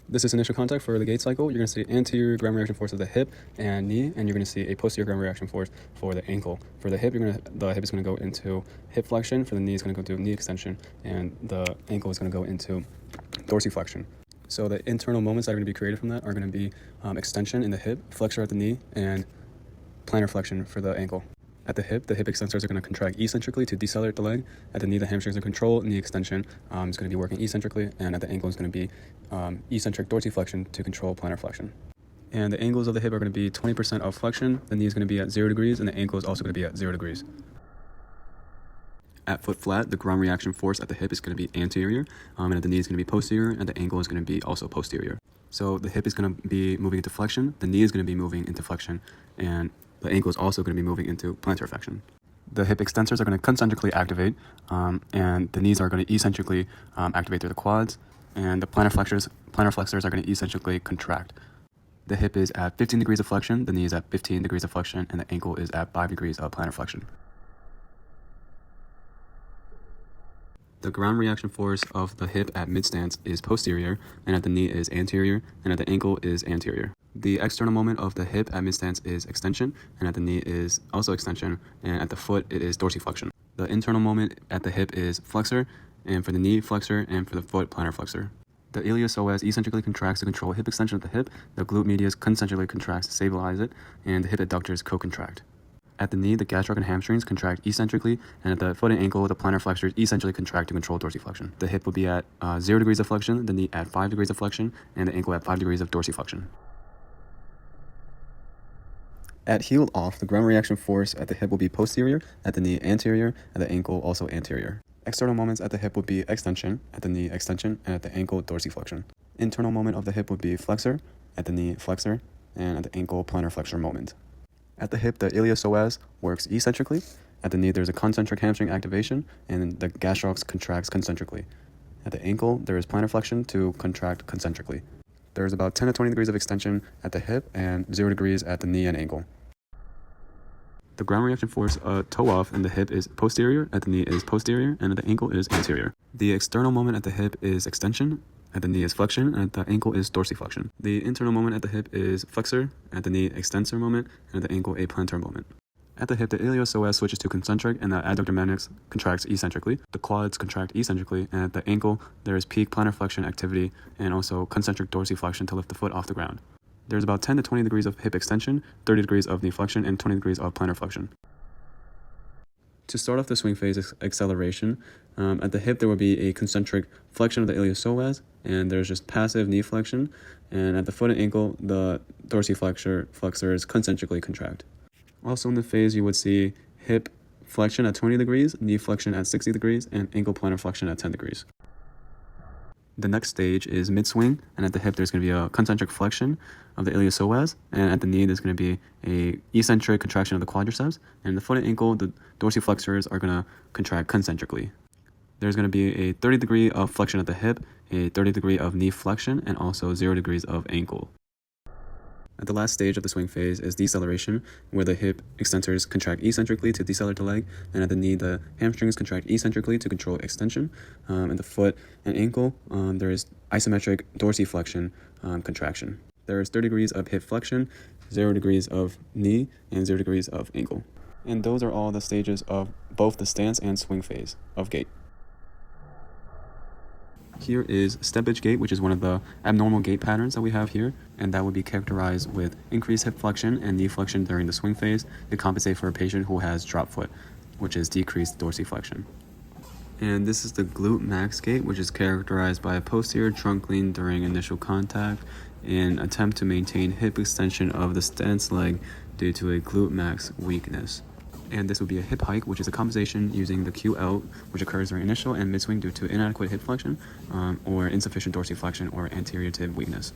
This is initial contact for the gait cycle. You're going to see anterior ground reaction force of the hip and knee, and you're going to see a posterior ground reaction force for the ankle. For the hip, the hip is going to go into hip flexion. For the knee, it's going to go to knee extension, and the ankle is going to go into dorsiflexion. So the internal moments that are going to be created from that are going to be extension in the hip, flexor at the knee, and plantar flexion for the ankle. At the hip extensors are going to contract eccentrically to decelerate the leg. At the knee, the hamstrings are control. Knee extension is going to be working eccentrically, and at the ankle is going to be eccentric dorsiflexion to control plantar flexion. And the angles of the hip are going to be 20% of flexion. The knee is going to be at 0 degrees, and the ankle is also going to be at 0 degrees. At foot flat, the ground reaction force at the hip is going to be anterior, and at the knee is going to be posterior, and the ankle is going to be also posterior. So the hip is going to be moving into flexion, the knee is going to be moving into flexion, and the ankle is also going to be moving into plantar flexion. The hip extensors are going to concentrically activate, and the knees are going to eccentrically activate through the quads, and the plantar flexors are going to eccentrically contract. The hip is at 15 degrees of flexion, the knee is at 15 degrees of flexion, and the ankle is at 5 degrees of plantar flexion. The ground reaction force of the hip at mid-stance is posterior, and at the knee is anterior, and at the ankle is anterior. The external moment of the hip at mid-stance is extension, and at the knee is also extension, and at the foot it is dorsiflexion. The internal moment at the hip is flexor, and for the knee, flexor, and for the foot, plantar flexor. The iliopsoas eccentrically contracts to control hip extension of the hip, the glute medius concentrically contracts to stabilize it, and the hip adductors co-contract. At the knee, the gastroc and hamstrings contract eccentrically, and at the foot and ankle, the plantar flexors eccentrically contract to control dorsiflexion. The hip will be at 0 degrees of flexion, the knee at 5 degrees of flexion, and the ankle at 5 degrees of dorsiflexion. At heel off, the ground reaction force at the hip will be posterior, at the knee anterior, at the ankle also anterior. External moments at the hip would be extension, at the knee extension, and at the ankle dorsiflexion. Internal moment of the hip would be flexor, at the knee flexor, and at the ankle plantar flexor moment. At the hip, the iliopsoas works eccentrically. At the knee, there's a concentric hamstring activation, and the gastroc contracts concentrically. At the ankle, there is plantar flexion to contract concentrically. There is about 10 to 20 degrees of extension at the hip and 0 degrees at the knee and ankle. The ground reaction force toe off in the hip is posterior, at the knee is posterior, and at the ankle is anterior. The external moment at the hip is extension, at the knee is flexion, and at the ankle is dorsiflexion. The internal moment at the hip is flexor, at the knee extensor moment, and at the ankle a plantar moment. At the hip, the iliopsoas switches to concentric, and the adductor magnus contracts eccentrically. The quads contract eccentrically, and at the ankle, there is peak plantar flexion activity and also concentric dorsiflexion to lift the foot off the ground. There's about 10 to 20 degrees of hip extension, 30 degrees of knee flexion, and 20 degrees of plantar flexion. To start off the swing phase acceleration, at the hip there will be a concentric flexion of the iliopsoas, and there's just passive knee flexion, and at the foot and ankle, the dorsiflexors concentrically contract. Also in the phase, you would see hip flexion at 20 degrees, knee flexion at 60 degrees, and ankle plantar flexion at 10 degrees. The next stage is mid-swing, and at the hip there's going to be a concentric flexion of the iliopsoas, and at the knee there's going to be a eccentric contraction of the quadriceps, and the foot and ankle, the dorsiflexors are going to contract concentrically. There's going to be a 30 degree of flexion at the hip, a 30 degree of knee flexion, and also 0 degrees of ankle. At the last stage of the swing phase is deceleration, where the hip extensors contract eccentrically to decelerate the leg, and at the knee, the hamstrings contract eccentrically to control extension. At the foot and ankle, there is isometric dorsiflexion contraction. There is 30 degrees of hip flexion, 0 degrees of knee, and 0 degrees of ankle. And those are all the stages of both the stance and swing phase of gait. Here is steppage gait, which is one of the abnormal gait patterns that we have here, and that would be characterized with increased hip flexion and knee flexion during the swing phase to compensate for a patient who has drop foot, which is decreased dorsiflexion. And this is the glute max gait, which is characterized by a posterior trunk lean during initial contact in attempt to maintain hip extension of the stance leg due to a glute max weakness. And this would be a hip hike, which is a compensation using the QL, which occurs during initial and mid-swing due to inadequate hip flexion or insufficient dorsiflexion or anterior tib weakness.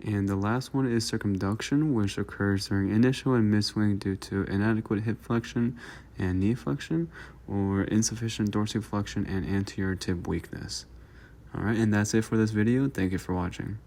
And the last one is circumduction, which occurs during initial and mid-swing due to inadequate hip flexion and knee flexion or insufficient dorsiflexion and anterior tib weakness. All right, and that's it for this video. Thank you for watching.